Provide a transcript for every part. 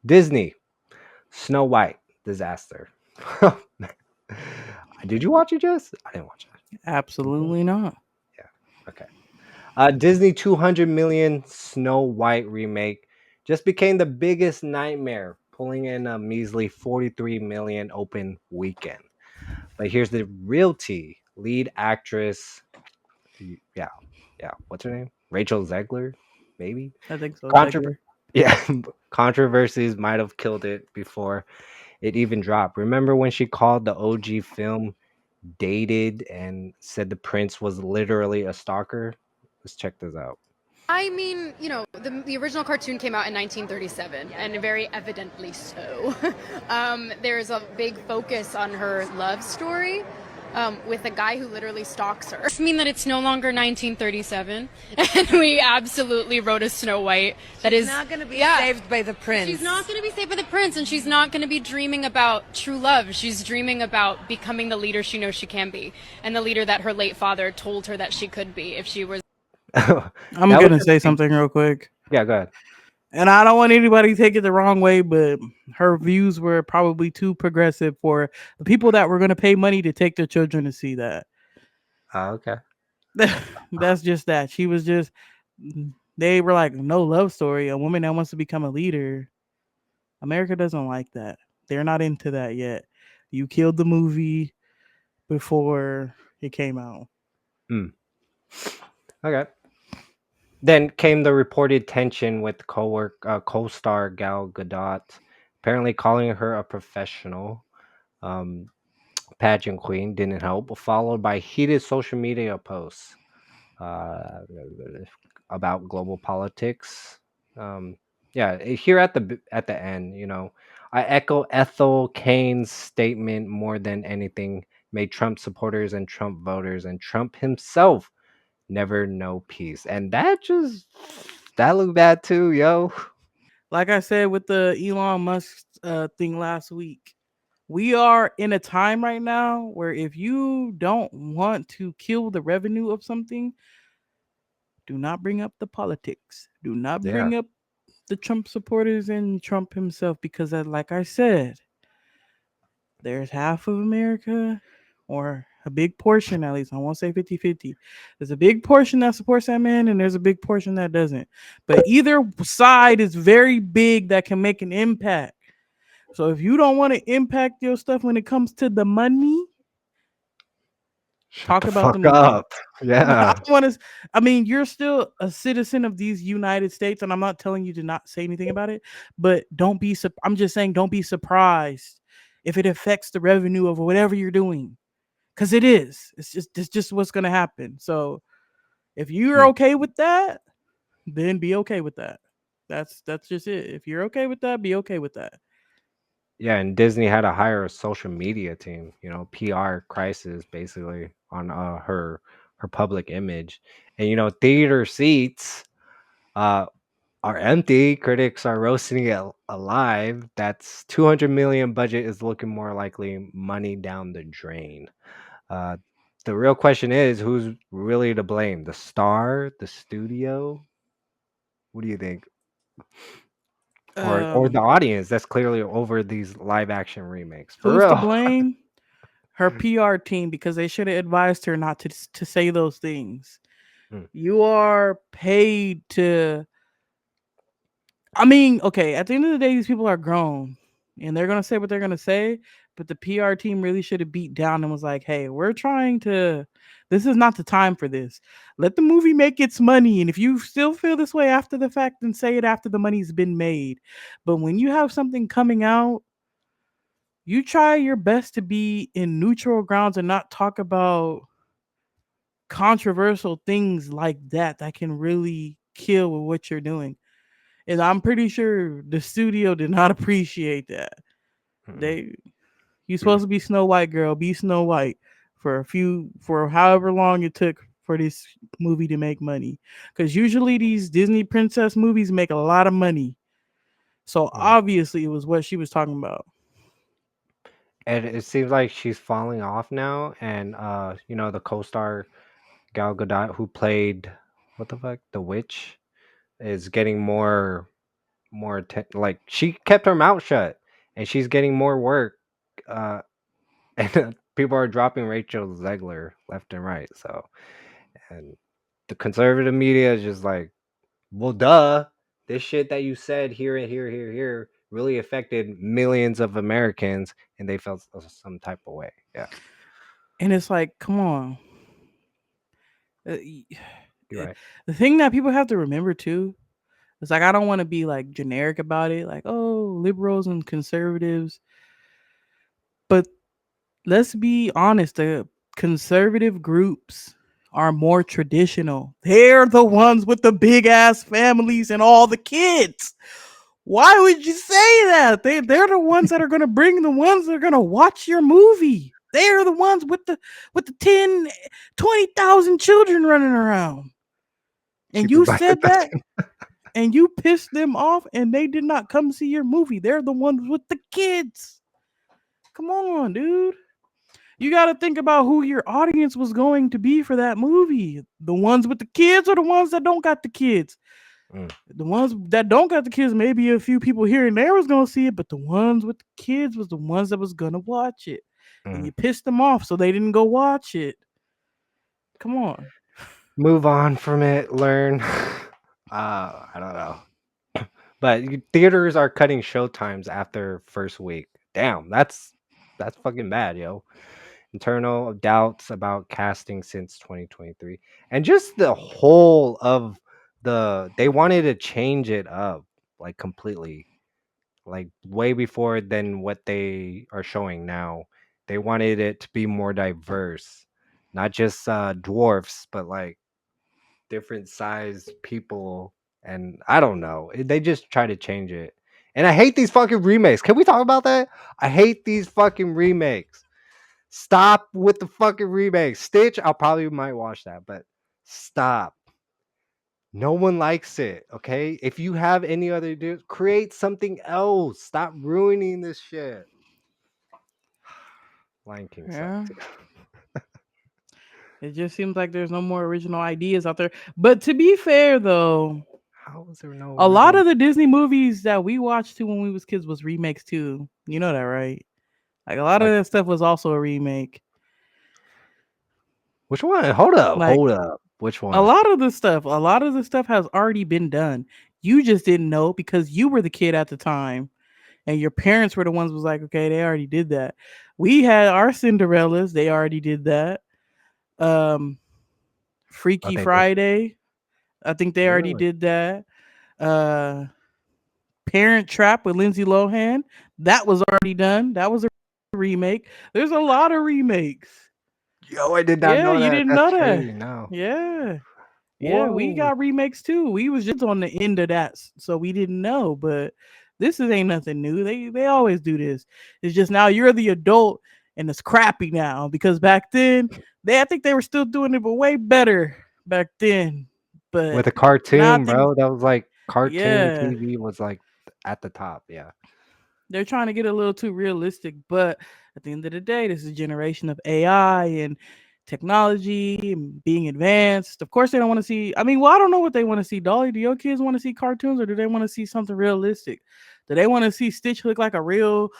Disney, Snow White disaster. Did you watch it, Jess? I didn't watch it. Did you? Absolutely not. Yeah. Okay. Disney 200 million Snow White remake just became the biggest nightmare, pulling in a measly 43 million open weekend. But here's the real tea: lead actress, yeah, yeah, what's her name? Rachel Zegler, maybe. I think so, Controver- Zegler. yeah, controversies might have killed it before it even dropped. Remember when she called the OG film dated and said the prince was literally a stalker? Let's check this out. I mean, the original cartoon came out in 1937, and very evidently so. There's a big focus on her love story with a guy who literally stalks her. I mean that it's no longer 1937, and we absolutely wrote a Snow White that is not going to be yeah. saved by the prince. She's not going to be saved by the prince, and she's not going to be dreaming about true love. She's dreaming about becoming the leader she knows she can be, and the leader that her late father told her that she could be if she was. That I'm was gonna just say something real quick, yeah, go ahead. and I don't want anybody to take it the wrong way, but her views were probably too progressive for the people that were gonna pay money to take their children to see that. Okay. That's just that. She was just. They were like, no love story. A woman that wants to become a leader. America doesn't like that. They're not into that yet. You killed the movie before it came out. Mm, okay. Then came the reported tension with co-star Gal Gadot, apparently calling her a professional. Um, pageant queen didn't help, followed by heated social media posts uh, about global politics. Um, yeah, here at the end, I echo Ethel Kane's statement more than anything. Made Trump supporters and Trump voters and Trump himself never know peace, and that looked bad too, yo. Like I said with the Elon Musk thing last week, we are in a time right now where if you don't want to kill the revenue of something, do not bring up the politics. Do not Yeah, bring up the Trump supporters and Trump himself because, like I said, there's half of America or a big portion at least. I won't say 50-50. There's a big portion that supports that man and there's a big portion that doesn't. But either side is very big that can make an impact. So if you don't want to impact your stuff when it comes to the money, shut talk the about the fuck movie. up. I Yeah. don't want to. I mean, you're still a citizen of these United States, and I'm not telling you to not say anything about it. But don't be. I'm just saying, don't be surprised if it affects the revenue of whatever you're doing, because it is. It's just what's gonna happen. So if you're Hmm. okay with that, then be okay with that. That's just it. If you're okay with that, be okay with that. Yeah, and Disney had to hire a social media team, PR crisis basically on her public image. And theater seats uh are empty. Critics are roasting it alive. That's 200 million budget is looking more likely money down the drain. Uh the real question is who's really to blame? The star, the studio? What do you think? Or the Um, audience that's clearly over these live action remakes. For who's to real. blame? Her PR team because they should have advised her not to say those things. Hmm. You are paid to. I mean, okay, at the end of the day, these people are grown and they're gonna say what they're gonna say. But the PR team really should have beat down and was like, "Hey, we're trying to. This is not the time for this. Let the movie make its money, and if you still feel this way after the fact, then say it after the money's been made. But when you have something coming out, you try your best to be in neutral grounds and not talk about controversial things like that can really kill with what you're doing. And I'm pretty sure the studio did not appreciate that. Mm-mm. They You supposed to be Snow White girl, be Snow White for however long it took for this movie to make money. Because usually these Disney princess movies make a lot of money. So Mm. obviously it was what she was talking about. And it seems like she's falling off now. And the co-star Gal Gadot, who played what the fuck, the witch, is getting more. like she kept her mouth shut, and she's getting more work. Uh, and people are dropping Rachel Zegler left and right. So, and the conservative media is just like, well, duh. This shit that you said here and here really affected millions of Americans, and they felt some type of way. Yeah, And it's like, come on. you're right. The thing that people have to remember too is like, I don't want to be like generic about it, like, oh, liberals and conservatives. But let's be honest, the conservative groups are more traditional. They're the ones with the big ass families and all the kids. Why would you say that? They're the ones that are gonna bring the ones that are gonna watch your movie. They're the ones with the 10, 20,000 children running around. And you Supervisor. said that and you pissed them off and they did not come see your movie. They're the ones with the kids. Come on, dude. You got to think about who your audience was going to be for that movie. The ones with the kids or the ones that don't got the kids. Mm. The ones that don't got the kids, maybe a few people here and there was going to see it, but the ones with the kids was the ones that was going to watch it. And you pissed them off so they didn't go watch it. Come on. Move on from it. Learn. I don't know. But theaters are cutting show times after first week. Damn, that's fucking bad, yo. Internal doubts about casting since 2023, and just the whole of they wanted to change it up like completely, like way before than what they are showing now. They wanted it to be more diverse, not just dwarfs, but like different sized people. And I don't know, they just try to change it. And I hate these fucking remakes. Can we talk about that? I hate these fucking remakes. Stop with the fucking remakes. Stitch, I'll probably might watch that, but stop. No one likes it. Okay, if you have any other dude, create something else. Stop ruining this shit. Lion King Yeah. sucked. It just seems like there's no more original ideas out there. But to be fair though, How is there no a lot original? of the Disney movies that we watched too when we was kids was remakes too. You know that, right? Like a lot of Like that stuff was also a remake. which one? Hold up, Like hold up. Which a one? lot of the stuff has already been done. You just didn't know because you were the kid at the time and your parents were the ones who was like, okay, they already did that. We had our Cinderellas, they already did that. Um Oh, Freaky they did. Friday, I think they already Really? did that. Uh Parent Trap with Lindsay Lohan, that was already done. That was a remake. There's a lot of remakes. Yo, I did not Yeah, know you that. didn't That's know that. crazy. No. Yeah. Yeah, we Whoa. got remakes too. We was just on the end of that, so we didn't know. But ain't nothing new. They always do this. It's just now you're the adult and it's crappy now because back then I think they were still doing it, but way better back then. With But a now I cartoon, think bro. That was like cartoon yeah, TV was like at the top. Yeah. they're trying to get a little too realistic. But at the end of the day, this is a generation of AI and technology and being advanced. Of course, they don't want to see. I mean, well, I don't know what they want to see. Dolly, do your kids want to see cartoons or do they want to see something realistic? Do they want to see Stitch look like a real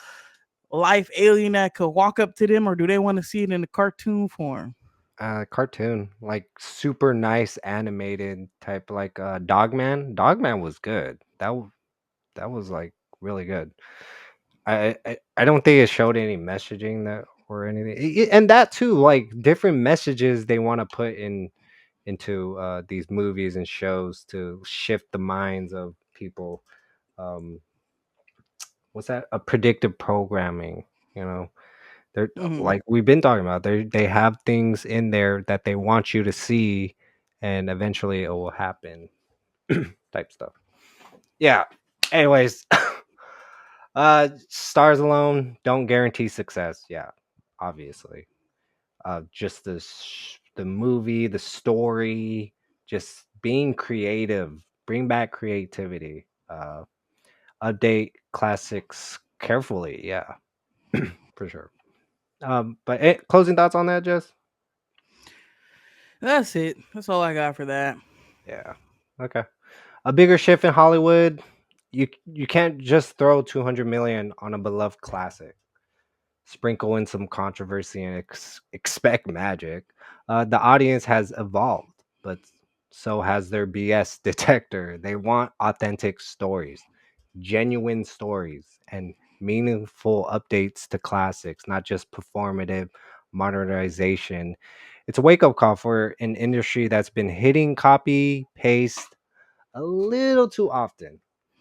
life alien that could walk up to them, or do they want to see it in the cartoon form? Cartoon, like super nice animated type, like Dogman. Dogman was good. That was like really good. I don't think it showed any messaging that or anything, and that too, like different messages they want to put into these movies and shows to shift the minds of people. Um, what's that? A predictive programming, you know. They're Mm-hmm. like we've been talking about. They have things in there that they want you to see, and eventually it will happen. Type stuff. Yeah. Anyways, stars alone don't guarantee success. Yeah, obviously. Just the movie, the story, just being creative. Bring back creativity. Update classics carefully. Yeah, for sure. But closing thoughts on that, Jess? That's it. That's all I got for that. Yeah. Okay. A bigger shift in Hollywood. you can't just throw 200 million on a beloved classic, sprinkle in some controversy, and expect magic. The audience has evolved, but so has their BS detector. They want authentic stories, genuine stories, and meaningful updates to classics, not just performative modernization. It's a wake up call for an industry that's been hitting copy paste a little too often.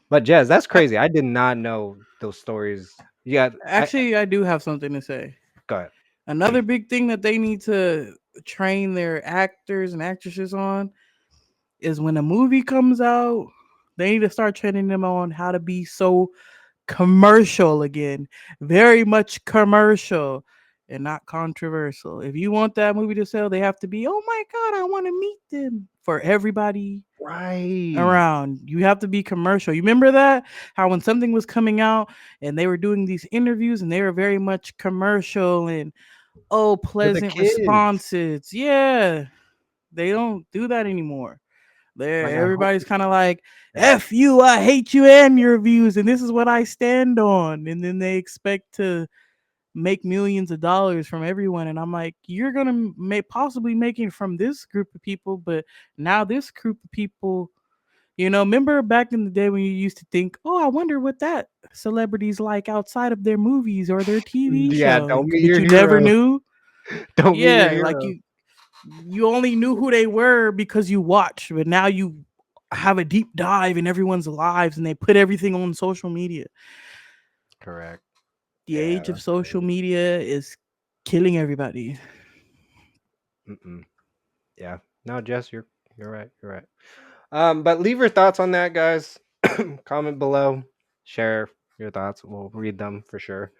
But Jez, that's A- crazy. I did not know those stories. Yeah, Actually, I do have something to say. go ahead. Another big thing that they need to train their actors and actresses on is when a movie comes out, they need to start training them on how to be so commercial again. Very much commercial and not controversial. If you want that movie to sell, they have to be, oh my God, I want to meet them for everybody Right. around. You have to be commercial. You remember that? How when something was coming out and they were doing these interviews and they were very much commercial and For the pleasant kids. responses. Yeah. They don't do that anymore. Like There I hope everybody's kind of like, yeah. F you, I hate you and your views, and this is what I stand on. And then they expect to make millions of dollars from everyone. And I'm like, you're gonna possibly make it from this group of people, but now this group of people, remember back in the day when you used to think, oh, I wonder what that celebrity's like outside of their movies or their TV Yeah, show, don't meet but your you never hero. knew. Don't meet your Yeah, like hero. you only knew who they were because you watched, but now you have a deep dive in everyone's lives and they put everything on social media. Correct. The Yeah, age of that's social crazy. media is killing everybody. Mm-mm. Yeah. No, Jess, you're right. You're right. But leave your thoughts on that, guys. Comment below. Share your thoughts. We'll read them for sure.